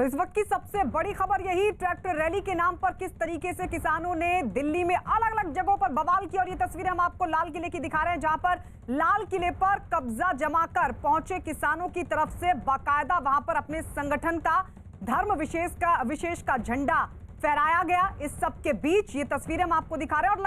तो इस वक्त की सबसे बड़ी खबर यही, ट्रैक्टर रैली के नाम पर किस तरीके से किसानों ने दिल्ली में अलग अलग जगहों पर बवाल किया। और ये तस्वीरें हम आपको लाल किले की दिखा रहे हैं, जहां पर लाल किले पर कब्जा जमाकर पहुंचे किसानों की तरफ से बाकायदा वहां पर अपने संगठन का धर्म विशेष का झंडा फहराया गया। इस सब के बीच ये तस्वीरें हम आपको दिखा रहे हैं और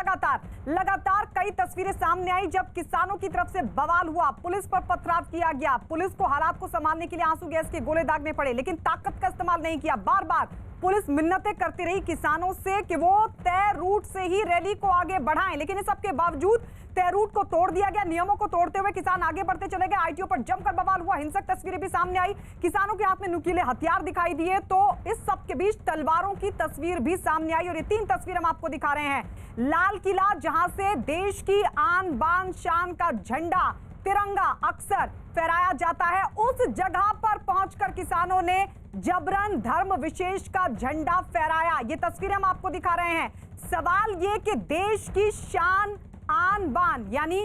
लगातार कई तस्वीरें सामने आई जब किसानों की तरफ से बवाल हुआ, पुलिस पर पथराव किया गया, पुलिस को हालात को संभालने के लिए आंसू गैस के गोले दागने पड़े, लेकिन ताकत का इस्तेमाल नहीं किया। बार बार पुलिस मिन्नतें करती रही किसानों से कि वो तय रूट से ही रैली को आगे बढ़ाएं, लेकिन इस सबके बावजूद तय रूट को तोड़ दिया गया। नियमों को तोड़ते हुए किसान आगे बढ़ते चले गए। आईटीओ पर जमकर बवाल हुआ, हिंसक तस्वीरें भी सामने आई, किसानों के हाथ में नुकीले हथियार दिखाई दिए। तो इस सब के बीच तलवारों की तस्वीर भी सामने आई और ये 3 तस्वीर हम आपको दिखा रहे हैं। लाल किला, जहां से देश की आन बान शान का झंडा तिरंगा अक्सर फहराया जाता है, उस जगह पर पहुंचकर किसानों ने जबरन धर्म विशेष का झंडा फहराया। ये तस्वीरें हम आपको दिखा रहे हैं। सवाल ये कि देश की शान आन बान यानी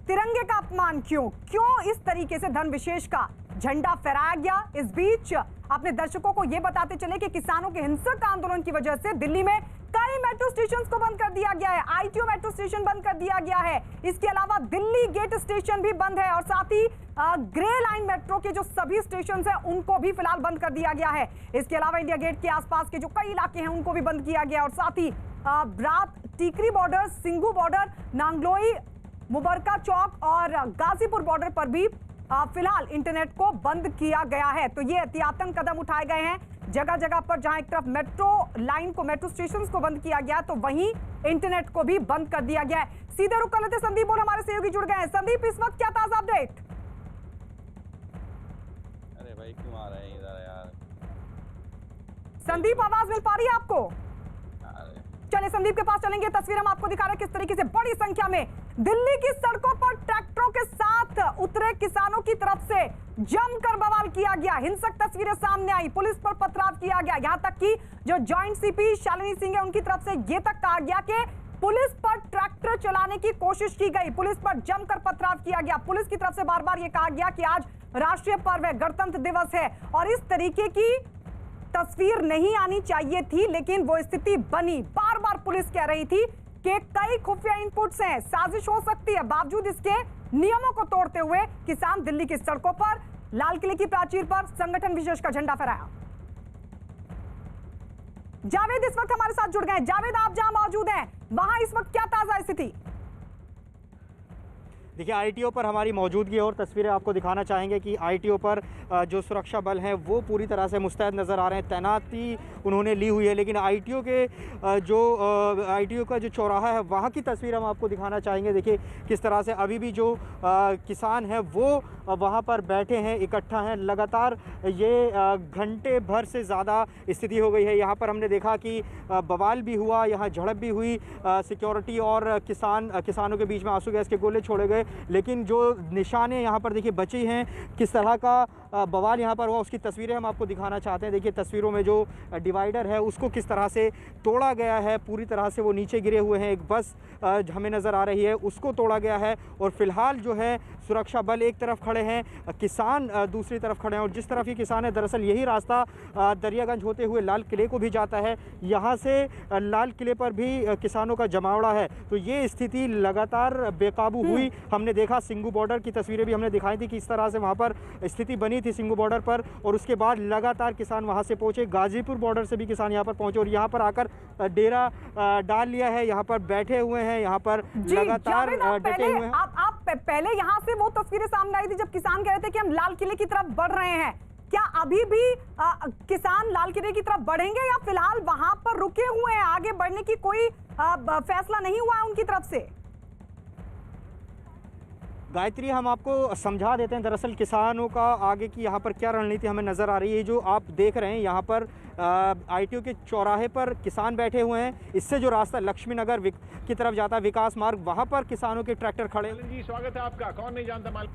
तिरंगे का अपमान क्यों इस तरीके से धर्म विशेष का झंडा फहराया गया। इस बीच अपने दर्शकों को यह बताते चले कि किसानों के हिंसक आंदोलन की वजह से दिल्ली में कई मेट्रो स्टेशन को बंद कर दिया गया है। आईटीओ मेट्रो स्टेशन बंद कर दिया गया है। इसके अलावा दिल्ली गेट स्टेशन भी बंद है और साथ ही ग्रे लाइन मेट्रो के जो सभी स्टेशन हैं उनको भी फिलहाल बंद कर दिया गया है। इसके अलावा इंडिया गेट के आसपास के जो कई इलाके हैं उनको भी बंद किया गया और साथ ही ब्रात, टीकरी बॉर्डर, सिंघू बॉर्डर, नांगलोई, मुबरका चौक और गाजीपुर बॉर्डर पर भी फिलहाल इंटरनेट को बंद किया गया है। तो ये एहतियातन कदम उठाए गए हैं जगह जगह पर, जहां एक तरफ मेट्रो लाइन को, मेट्रो स्टेशन को बंद किया गया तो वहीं इंटरनेट को भी बंद कर दिया गया है। सीधे रुक कर लेते संदीप और हमारे सहयोगी जुड़ गए हैं। संदीप, इस वक्त क्या ताजा अपडेट? अरे भाई क्यों आ रहे हैं इधर यार? संदीप, आवाज मिल पा रही है आपको? चले संदीप के पास चलेंगे। तस्वीर हम आपको दिखा रहे हैं किस तरीके से बड़ी संख्या में दिल्ली की सड़कों पर ट्रैक्टरों के साथ उतरे किसानों की तरफ से जमकर बवाल किया गया। हिंसक तस्वीरें सामने आई, पुलिस पर पथराव किया गया, यहां तक कि जो जॉइंट सीपी शालिनी सिंह है उनकी तरफ से यह तक कहा गया कि पुलिस पर ट्रैक्टर चलाने की कोशिश की गई, पुलिस पर जमकर पथराव किया गया। पुलिस की तरफ से बार बार यह कहा गया कि आज राष्ट्रीय पर्व है, गणतंत्र दिवस है और इस तरीके की तस्वीर नहीं आनी चाहिए थी, लेकिन वो स्थिति बनी। बार बार पुलिस कह रही थी कि कई खुफिया इनपुट्स हैं, साजिश हो सकती है, बावजूद इसके नियमों को तोड़ते हुए किसान दिल्ली की सड़कों पर लाल किले की प्राचीर पर संगठन विशेष का झंडा फहराया। जावेद इस वक्त हमारे साथ जुड़ गए। जावेद, आप जहां मौजूद हैं वहां इस वक्त क्या ताजा स्थिति? देखिए, आईटीओ पर हमारी मौजूदगी और तस्वीरें आपको दिखाना चाहेंगे कि आईटीओ पर जो सुरक्षा बल हैं वो पूरी तरह से मुस्तैद नज़र आ रहे हैं, तैनाती उन्होंने ली हुई है। लेकिन आईटीओ का जो चौराहा है वहाँ की तस्वीर हम आपको दिखाना चाहेंगे। देखिए किस तरह से अभी भी जो किसान हैं वो वहाँ पर बैठे हैं, इकट्ठा हैं। लगातार ये घंटे भर से ज़्यादा स्थिति हो गई है। यहाँ पर हमने देखा कि बवाल भी हुआ, यहाँ झड़प भी हुई, सिक्योरिटी और किसानों के बीच में आंसू गैस के गोले छोड़े गए, लेकिन जो निशाने यहाँ पर देखिए बची हैं, किस तरह का बवाल यहाँ पर हुआ उसकी तस्वीरें हम आपको दिखाना चाहते हैं। देखिए तस्वीरों में जो डिवाइडर है उसको किस तरह से तोड़ा गया है, पूरी तरह से वो नीचे गिरे हुए हैं। एक बस हमें नज़र आ रही है, उसको तोड़ा गया है और फिलहाल जो है सुरक्षा बल एक तरफ खड़े हैं, किसान दूसरी तरफ खड़े हैं। और जिस तरफ ये किसान है, दरअसल यही रास्ता दरियागंज होते हुए लाल किले को भी जाता है, यहाँ से लाल किले पर भी किसानों का जमावड़ा है। तो ये स्थिति लगातार बेकाबू हुई। हमने देखा सिंघू बॉर्डर की तस्वीरें भी हमने दिखाई थी, किस तरह से वहाँ पर स्थिति बनी थी सिंघू बॉर्डर पर, और उसके बाद लगातार किसान वहाँ से पहुँचे। गाजीपुर बॉर्डर से भी किसान यहाँ पर पहुँचे और यहाँ पर आकर डेरा डाल लिया है, यहाँ पर बैठे हुए हैं, यहाँ पर लगातार डटे हुए हैं। आप पहले यहाँ से वो तस्वीरें सामने आई थी जब किसान कह रहे थे कि हम लाल किले की तरफ बढ़ रहे हैं। क्या अभी भी किसान लाल किले की तरफ बढ़ेंगे या फिलहाल वहां पर रुके हुए हैं, आगे बढ़ने की कोई फैसला नहीं हुआ है उनकी तरफ से? गायत्री, हम आपको समझा देते हैं। दरअसल किसानों का आगे की यहाँ पर क्या रणनीति हमें नज़र आ रही है। जो आप देख रहे हैं यहाँ पर आईटीओ के चौराहे पर किसान बैठे हुए हैं। इससे जो रास्ता लक्ष्मी नगर की तरफ जाता है, विकास मार्ग, वहाँ पर किसानों के ट्रैक्टर खड़े। जी स्वागत है आपका। कौन नहीं जानता माल।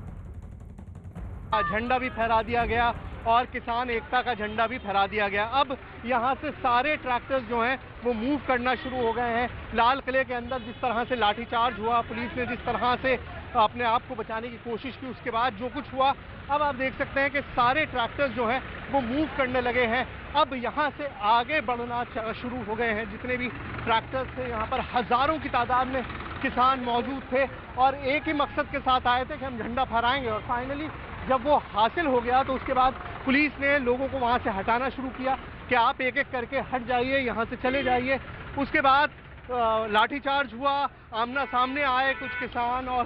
झंडा भी फहरा दिया गया और किसान एकता का झंडा भी फहरा दिया गया। अब यहाँ से सारे ट्रैक्टर्स जो हैं वो मूव करना शुरू हो गए हैं। लाल किले के अंदर जिस तरह से लाठीचार्ज हुआ, पुलिस ने जिस तरह से अपने आप को बचाने की कोशिश की। उसके बाद जो कुछ हुआ, अब आप देख सकते हैं कि सारे ट्रैक्टर्स जो हैं वो मूव करने लगे हैं। अब यहाँ से आगे बढ़ना शुरू हो गए हैं। जितने भी ट्रैक्टर्स थे यहाँ पर हज़ारों की तादाद में किसान मौजूद थे और एक ही मकसद के साथ आए थे कि हम झंडा फहराएंगे। और फाइनली जब वो हासिल हो गया तो उसके बाद पुलिस ने लोगों को वहाँ से हटाना शुरू किया कि आप एक एक करके हट जाइए, यहाँ से चले जाइए। उसके बाद लाठीचार्ज हुआ, आमना सामने आए कुछ किसान और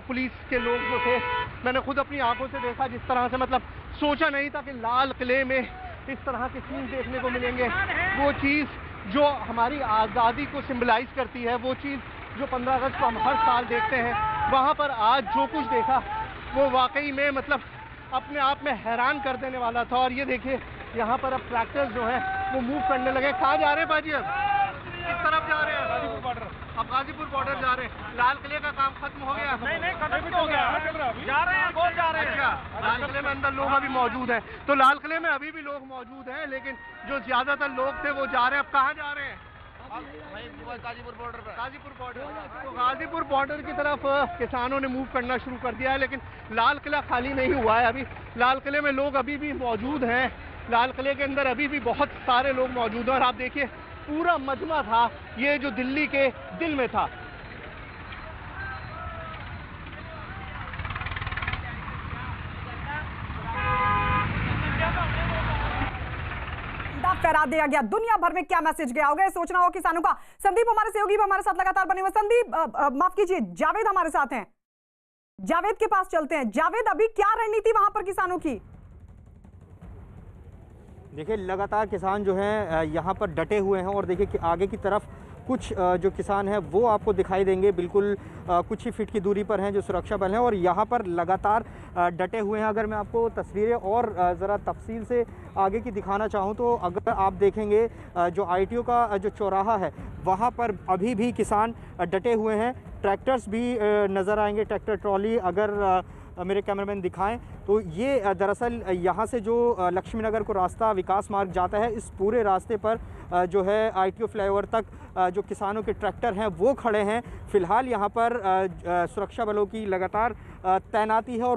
पुलिस के लोग जो थे। मैंने खुद अपनी आंखों से देखा जिस तरह से, मतलब सोचा नहीं था कि लाल किले में इस तरह के सीन देखने को मिलेंगे। वो चीज़ जो हमारी आज़ादी को सिंबलाइज करती है, वो चीज़ जो 15 अगस्त को हम हर साल देखते हैं, वहाँ पर आज जो कुछ देखा वो वाकई में मतलब अपने आप में हैरान कर देने वाला था। और ये देखिए यहाँ पर अब ट्रैक्टर्स जो हैं वो मूव करने लगे। कहाँ जा रहे हैं बाजी? अब किस तरफ जा रहे हैं? गाजीपुर बॉर्डर। अब गाजीपुर बॉर्डर जा रहे हैं। लाल किले का काम खत्म हो गया? नहीं खत्म हो गया, जा रहे हैं, बहुत जा रहे हैं। अच्छा, लाल किले में अंदर लोग अभी मौजूद हैं। तो लाल किले में अभी भी लोग मौजूद हैं, लेकिन जो ज्यादातर लोग थे वो जा रहे हैं। अब कहाँ जा रहे हैं? गाजीपुर बॉर्डर पर। गाजीपुर बॉर्डर। तो गाजीपुर बॉर्डर की तरफ किसानों ने मूव करना शुरू कर दिया है, लेकिन लाल किला खाली नहीं हुआ है। अभी लाल किले में लोग अभी भी मौजूद हैं। लाल किले के अंदर अभी भी बहुत सारे लोग मौजूद हैं। और आप देखिए पूरा मजमा था ये जो दिल्ली के दिल में था। फहरा दिया गया। दुनिया भर में क्या मैसेज गया होगा, सोचना होगा किसानों का। संदीप हमारे सहयोगी हमारे साथ लगातार बने हुए। संदीप माफ कीजिए, जावेद हमारे साथ हैं। जावेद के पास चलते हैं। जावेद, अभी क्या रणनीति वहां पर किसानों की? देखिए लगातार किसान जो हैं यहाँ पर डटे हुए हैं और देखिए कि आगे की तरफ कुछ जो किसान हैं वो आपको दिखाई देंगे, बिल्कुल कुछ ही फीट की दूरी पर हैं जो सुरक्षा बल हैं और यहाँ पर लगातार डटे हुए हैं। अगर मैं आपको तस्वीरें और ज़रा तफसील से आगे की दिखाना चाहूँ तो अगर आप देखेंगे जो ITO का जो चौराहा है वहाँ पर अभी भी किसान डटे हुए हैं। ट्रैक्टर्स भी नज़र आएंगे, ट्रैक्टर ट्रॉली अगर मेरे कैमरामैन दिखाएं तो ये दरअसल यहाँ से जो लक्ष्मी नगर को रास्ता विकास मार्ग जाता है, इस पूरे रास्ते पर जो है ITO फ्लाईओवर तक जो किसानों के ट्रैक्टर हैं वो खड़े हैं। फ़िलहाल यहाँ पर सुरक्षा बलों की लगातार तैनाती है और